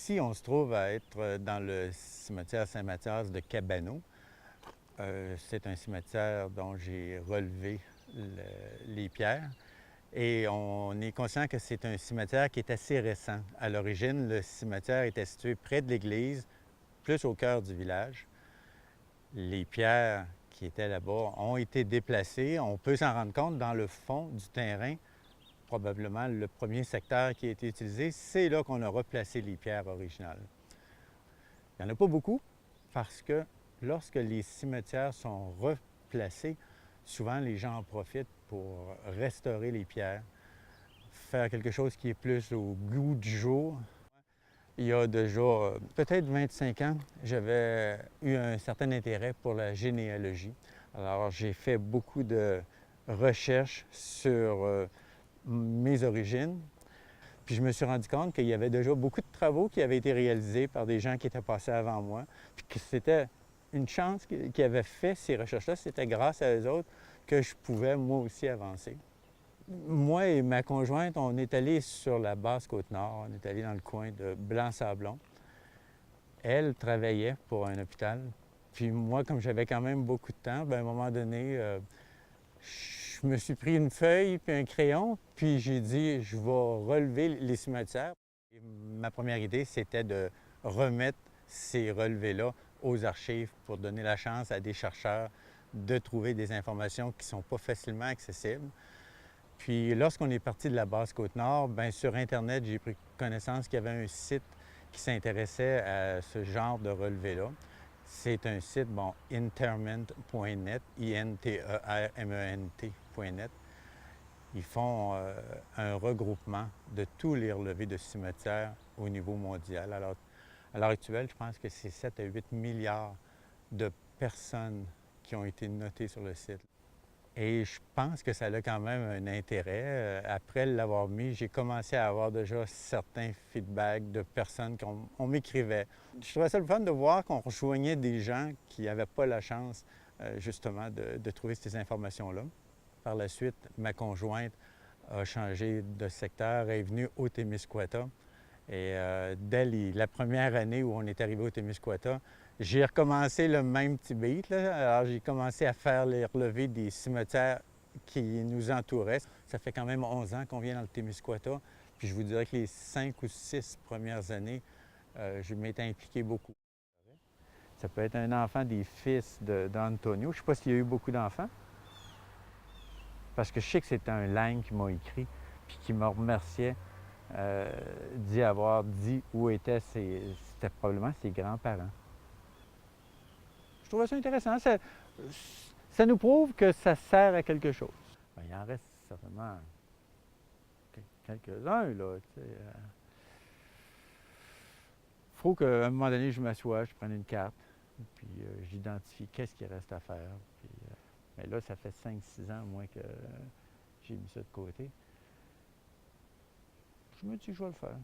Ici, on se trouve à être dans le cimetière Saint-Mathias de Cabano. C'est un cimetière dont j'ai relevé les pierres. Et on est conscient que c'est un cimetière qui est assez récent. À l'origine, le cimetière était situé près de l'église, plus au cœur du village. Les pierres qui étaient là-bas ont été déplacées. On peut s'en rendre compte dans le fond du terrain. Probablement le premier secteur qui a été utilisé, c'est là qu'on a replacé les pierres originales. Il n'y en a pas beaucoup parce que lorsque les cimetières sont replacés, souvent les gens en profitent pour restaurer les pierres, faire quelque chose qui est plus au goût du jour. Il y a déjà peut-être 25 ans, j'avais eu un certain intérêt pour la généalogie. Alors j'ai fait beaucoup de recherches sur mes origines. Puis je me suis rendu compte qu'il y avait déjà beaucoup de travaux qui avaient été réalisés par des gens qui étaient passés avant moi, puis que c'était une chance qu'ils avaient fait ces recherches-là. C'était grâce à eux autres que je pouvais moi aussi avancer. Moi et ma conjointe, on est allés sur la basse Côte-Nord, on est allés dans le coin de Blanc-Sablon. Elle travaillait pour un hôpital, puis moi, comme j'avais quand même beaucoup de temps, bien, à un moment donné, je me suis pris une feuille puis un crayon, puis j'ai dit, je vais relever les cimetières. Et ma première idée, c'était de remettre ces relevés-là aux archives pour donner la chance à des chercheurs de trouver des informations qui ne sont pas facilement accessibles. Puis lorsqu'on est parti de la Basse-Côte-Nord, bien, sur Internet, j'ai pris connaissance qu'il y avait un site qui s'intéressait à ce genre de relevé-là. C'est un site, bon, interment.net, I-N-T-E-R-M-E-N-T.net. Ils font un regroupement de tous les relevés de cimetières au niveau mondial. Alors, à l'heure actuelle, je pense que c'est 7 à 8 milliards de personnes qui ont été notées sur le site. Et je pense que ça a quand même un intérêt. Après l'avoir mis, j'ai commencé à avoir déjà certains feedbacks de personnes qu'on m'écrivait. Je trouvais ça le fun de voir qu'on rejoignait des gens qui n'avaient pas la chance, justement, de trouver ces informations-là. Par la suite, ma conjointe a changé de secteur, elle est venue au Témiscouata. Et dès la première année où on est arrivé au Témiscouata, j'ai recommencé le même petit beat, là. Alors j'ai commencé à faire les relevés des cimetières qui nous entouraient. Ça fait quand même 11 ans qu'on vient dans le Témiscouata. Puis je vous dirais que les 5 ou 6 premières années, je m'étais impliqué beaucoup. Ça peut être un enfant des fils d'Antonio. Je ne sais pas s'il y a eu beaucoup d'enfants. Parce que je sais que c'était un Lang qui m'a écrit, puis qui me remerciait d'y avoir dit où étaient c'était probablement ses grands-parents. Je trouvais ça intéressant. Ça nous prouve que ça sert à quelque chose. Bien, il en reste certainement quelques-uns, là. Il faut qu'à un moment donné, je m'assoie, je prenne une carte, puis j'identifie qu'est-ce qu'il reste à faire. Puis, mais là, ça fait 5-6 ans, moi, que j'ai mis ça de côté. Je me dis que je vais le faire.